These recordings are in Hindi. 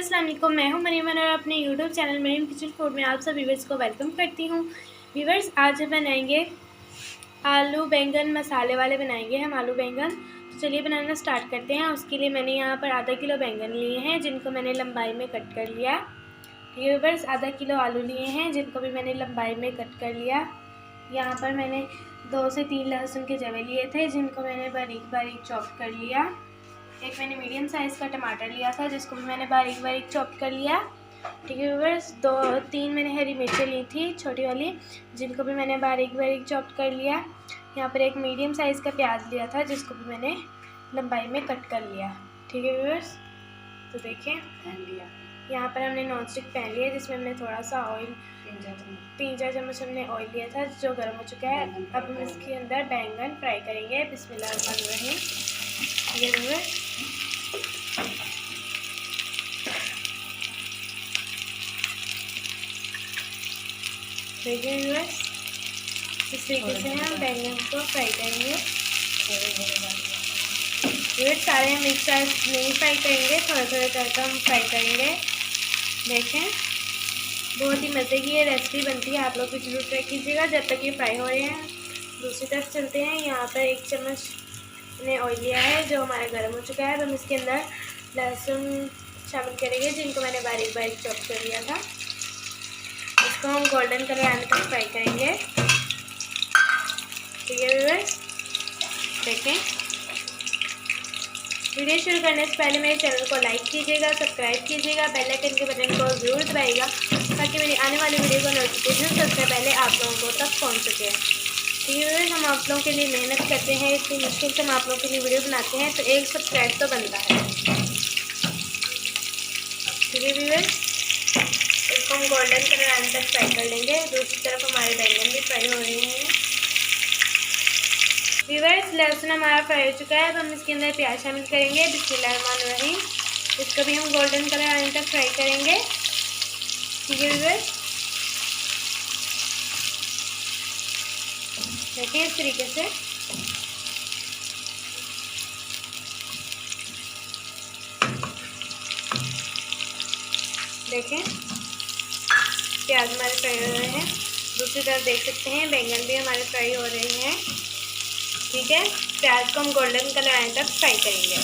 अस्सलाम वालेकुम। मैं हूं मरीम और अपने YouTube channel Maryam kitchen food में आप सब व्यूवर्स को वेलकम करती हूं। व्यूवर्स, आज बनाएंगे आलू बैंगन मसाले वाले बनाएंगे हम आलू बैंगन। तो चलिए बनाना स्टार्ट करते हैं। उसके लिए मैंने यहाँ पर आधा किलो बैंगन लिए हैं जिनको मैंने लंबाई में कट कर लिया। व्यूवर्स, आधा किलो आलू लिए हैं जिनको भी मैंने लंबाई में कट कर लिया। यहाँ पर मैंने 2 से 3 लहसुन के जवे लिए थे जिनको मैंने बारीक बारीक चॉप कर लिया। एक मैंने मीडियम साइज़ का टमाटर लिया था जिसको भी मैंने बारीक बारीक चॉप कर लिया। ठीक है व्यूअर्स, 2-3 मैंने हरी मिर्चें ली थी छोटी वाली जिनको भी मैंने बारीक बारीक चॉप कर लिया। यहाँ पर एक मीडियम साइज़ का प्याज लिया था जिसको भी मैंने लंबाई में कट कर लिया। ठीक है व्यूअर्स, तो देखें यहाँ पर हमने नॉन स्टिक पैन लिया जिसमें हमने थोड़ा सा ऑयल 3-4 चम्मच हमने ऑयल लिया था जो गर्म हो चुका है। अब हम इसके अंदर बैंगन फ्राई करेंगे। बिस्मिल्लाहिर्रहमानिर्रहीम। ये देखिए व्यूअर्स, इस तरीके से हम बैंगन को फ्राई करेंगे। व्यूअर्स, सारे हम एक साथ नहीं फ्राई करेंगे, थोड़ा थोड़ा करके हम फ्राई करेंगे। देखें, बहुत ही मज़े की ये रेसिपी बनती है, आप लोग भी जरूर ट्राई कीजिएगा जब तक ये फ्राई हो रहे हैं। दूसरी तरफ चलते हैं। यहाँ पर 1 चम्मच ने ऑयल लिया है जो हमारा गर्म हो चुका है। अब हम इसके अंदर लहसुन शामिल करेंगे जिनको मैंने बारीक बारीक चॉप कर लिया था। इसको हम गोल्डन कलर आने तक फ्राई करेंगे। ठीक है व्यूअर्स, देखें, वीडियो शुरू करने से पहले मेरे चैनल को लाइक कीजिएगा, सब्सक्राइब कीजिएगा, बेल आइकन के बटन को ज़रूर दबाइएगा ताकि मेरी आने वाली वीडियो का नोटिफिकेशन सबसे पहले आप लोगों को तक पहुँच सके। ठीक है व्यूअर्स, हम आप लोगों के लिए मेहनत करते हैं, इतनी मुश्किल से हम आप लोगों के लिए वीडियो बनाते हैं तो एक सब्सक्राइब तो बनता है। ठीक है व्यूअर्स, इसको हम गोल्डन कलर आने तक फ्राई कर लेंगे। दूसरी तरफ हमारे बैंगन भी फ्राई हो रहे हैं। व्यूअर्स, लहसुन हमारा फ्राई हो चुका है। अब हम इसके अंदर प्याज शामिल करेंगे। बिस्मिल्लाहिर्रहमानिर्रहीम। इसको भी हम गोल्डन कलर आने तक फ्राई करेंगे। ठीक है व्यूअर्स, देखिए इस तरीके से। देखें, प्याज हमारे फ्राई हो रहे हैं। दूसरी तरफ देख सकते हैं बैंगन भी हमारे फ्राई हो रहे हैं। ठीक है, प्याज को हम गोल्डन कलर आने तक फ्राई करेंगे।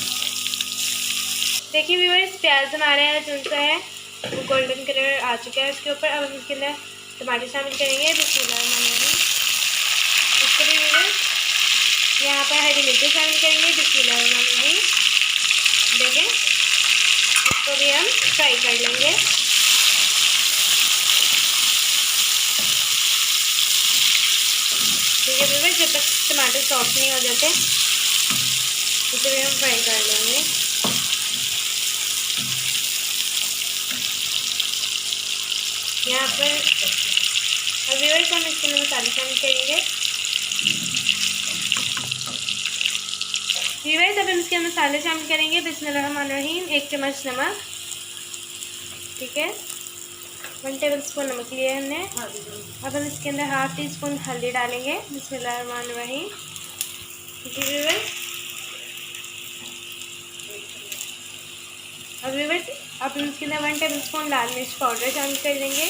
देखिए व्यूअर्स, प्याज हमारे यहाँ जो सा है वो गोल्डन कलर आ चुका है उसके ऊपर। अब हम इसके अंदर टमाटर शामिल करेंगे। बिस्मिल्लाहिर्रहमानिर्रहीम। इसको भी व्यूअर्स यहाँ पर हरी मिर्ची शामिल करेंगे। बिस्मिल्लाहिर्रहमानिर्रहीम। देखें, इसको भी हम फ्राई कर लेंगे। ठीक है व्यूअर्स, जब तक टमाटर सॉफ्ट नहीं हो जाते इसे भी हम फ्राई कर लेंगे। यहाँ पर अब व्यूअर्स हम इसके अंदर मसाले शामिल करेंगे। व्यूअर्स, अब हम इसके अंदर मसाले शामिल करेंगे। बिस्मिल्लाहिर्रहमानिर्रहीम। 1 चम्मच नमक। ठीक है, 1 टेबल स्पून नमक लिया है हमने। अब हम इसके अंदर ½ टीस्पून हल्दी डालेंगे। बिस्मिल्लाहिर्रहमानिर्रहीम। ठीक है व्यूअर्स, अब व्यूअर्स अब हम इसके अंदर 1 टेबल स्पून लाल मिर्च पाउडर शामिल कर देंगे।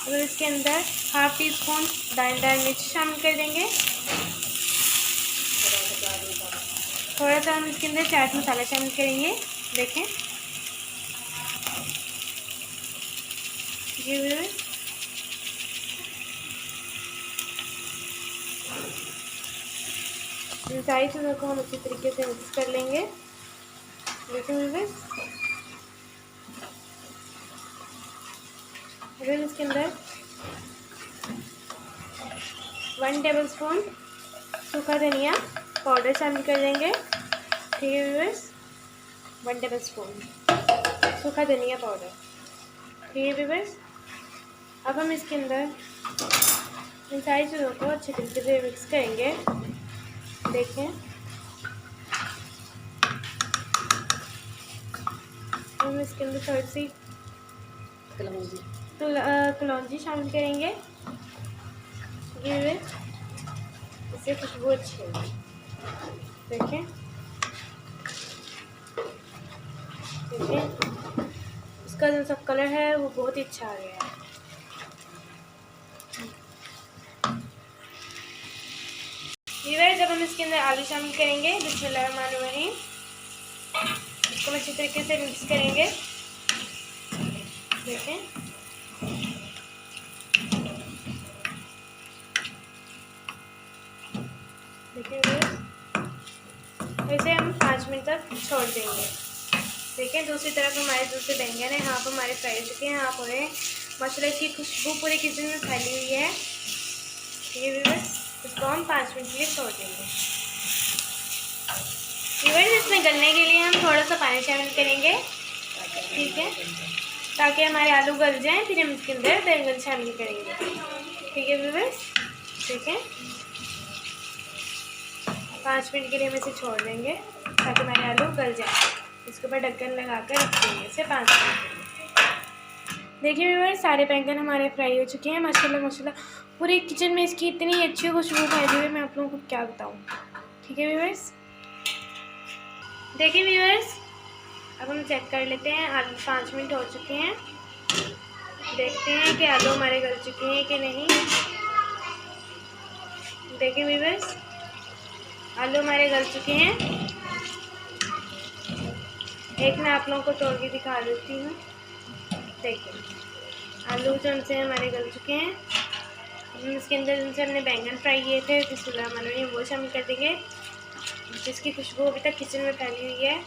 अब इसके अंदर ½ टीस्पून दानेदार मिर्च शामिल कर देंगे। थोड़ा सा हम इसके अंदर चाट मसाला शामिल करेंगे। देखें, ये व्यूअर्स, इन सारी चीज़ों को हम अच्छी तरीके से मिक्स कर लेंगे। देखिए व्यूअर्स, फिर इसके अंदर 1 टेबल स्पून सूखा धनिया पाउडर शामिल कर देंगे। ठीक है व्यूअर्स, 1 टेबल स्पून सूखा धनिया पाउडर। ठीक है व्यूअर्स, अब हम इसके अंदर इन सारी चीज़ों को अच्छे तरीके से मिक्स करेंगे। देखें, हम इसके अंदर थोड़ी सी कलौंजी शामिल करेंगे। इससे खुशबू अच्छी होगी। देखें, देखिए इसका जो सब कलर है वो बहुत ही अच्छा आ गया है। व्यूअर्स जब हम इसके अंदर आलू शामिल करेंगे, बिस्मिल्लाहिर्रहमानिर्रहीम, इसको हम अच्छी तरीके से मिक्स करेंगे। देखें वैसे हम 5 मिनट तक छोड़ देंगे। देखें दूसरी तरफ हमारे दूसरे बैंगन है, यहाँ पर हमारे फ्राई हो चुके हैं। यहाँ पर माशाल्लाह की खुशबू पूरे किचन में फैली हुई है। ठीक है व्यूअर्स, इसको हम 5 मिनट के लिए छोड़ देंगे। व्यूअर्स इसमें गलने के लिए हम थोड़ा सा पानी शामिल करेंगे, ठीक है, ताकि हमारे आलू गल जाएं। फिर हम इसके अंदर बैंगन शामिल करेंगे। ठीक है व्यूअर्स, देखें 5 मिनट के लिए हम इसे छोड़ देंगे ताकि हमारे आलू गल जाए। इसके ऊपर ढक्कन लगाकर रख देंगे इसे 5 मिनट के लिए। देखिए व्यूअर्स सारे बैंगन हमारे फ्राई हो चुके हैं। माशाल्लाह माशाल्लाह पूरे किचन में इसकी इतनी अच्छी खुशबू फैली हुई है, मैं आप लोगों को क्या बताऊँ। ठीक है व्यूअर्स, देखिए व्यूअर्स अब हम चेक कर लेते हैं। आलू 5 मिनट हो चुके हैं, देखते हैं कि आलू हमारे गल चुके हैं कि नहीं। देखिए व्यूअर्स आलू हमारे गल चुके हैं। एक मैं आप लोगों को तोड़ के दिखा देती हूँ। देखिए आलू जो हमसे हमारे गल चुके हैं। हम इसके अंदर जिनसे हमने बैंगन फ्राई किए थे बिस्मिल्लाहिर्रहमानिर्रहीम वो शामिल कर देंगे, जिसकी खुशबू अभी तक किचन में फैली हुई है।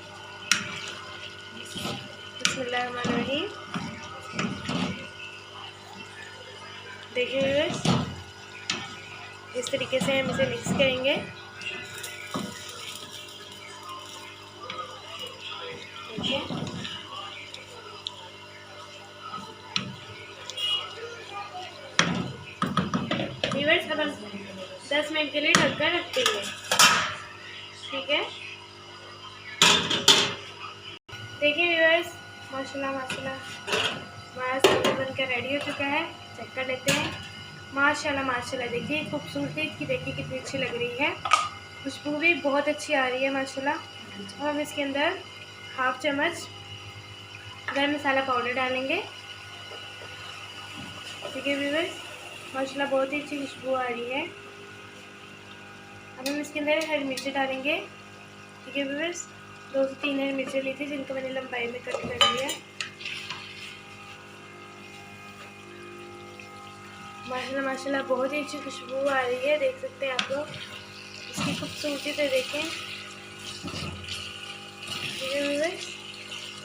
बिस्मिल्लाहिर्रहमानिर्रहीम, देखिए व्यूअर्स इस तरीके से हम इसे मिक्स करेंगे। व्यूअर्स अब हम 10 मिनट के लिए ढककर रख देंगे। ठीक है, देखिए व्यूअर्स माशाल्लाह माशाल्लाह हमारा सालन बनकर रेडी हो चुका है। चेक कर लेते हैं। माशाल्लाह माशाल्लाह देखिए खूबसूरती इसकी देखिए कितनी अच्छी लग रही है, खुशबू भी बहुत अच्छी आ रही है माशाल्लाह। अब हम इसके अंदर 1/2 चम्मच गरम मसाला पाउडर डालेंगे। ठीक है व्यूअर्स माशाल्लाह बहुत ही अच्छी खुशबू आ रही है। अब हम इसके अंदर हरी मिर्ची डालेंगे। ठीक है व्यूअर्स 2 से 3 हरी मिर्ची ली थी, जिनको मैंने लंबाई में कट कर लिया। माशाल्लाह माशाल्लाह बहुत ही अच्छी खुशबू आ रही है, देख सकते हैं आप लोग इसकी खूबसूरती से देखें। ठीक है व्यूअर्स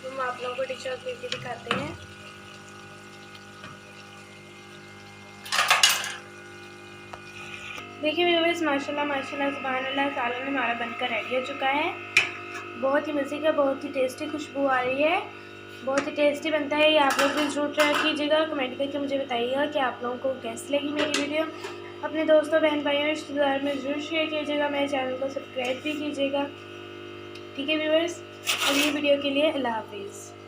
हम आप लोगों को डिश आउट करके दिखाते हैं। देखिए व्यूअर्स माशाल्लाह माशाल्लाह सुभान अल्लाह सालन हमारा बनकर रेडी हो चुका है। बहुत ही मज़े का, बहुत ही टेस्टी खुशबू आ रही है, बहुत ही टेस्टी बनता है। ये आप लोग भी ज़रूर ट्राई कीजिएगा। कमेंट करके मुझे बताइएगा कि आप लोगों को कैसी लगी मेरी वीडियो। अपने दोस्तों बहन भाइयों रिश्तेदार में ज़रूर शेयर कीजिएगा। मेरे चैनल को सब्सक्राइब भी कीजिएगा। ठीक है व्यूअर्स, अगली वीडियो के लिए अल्लाह हाफिज़।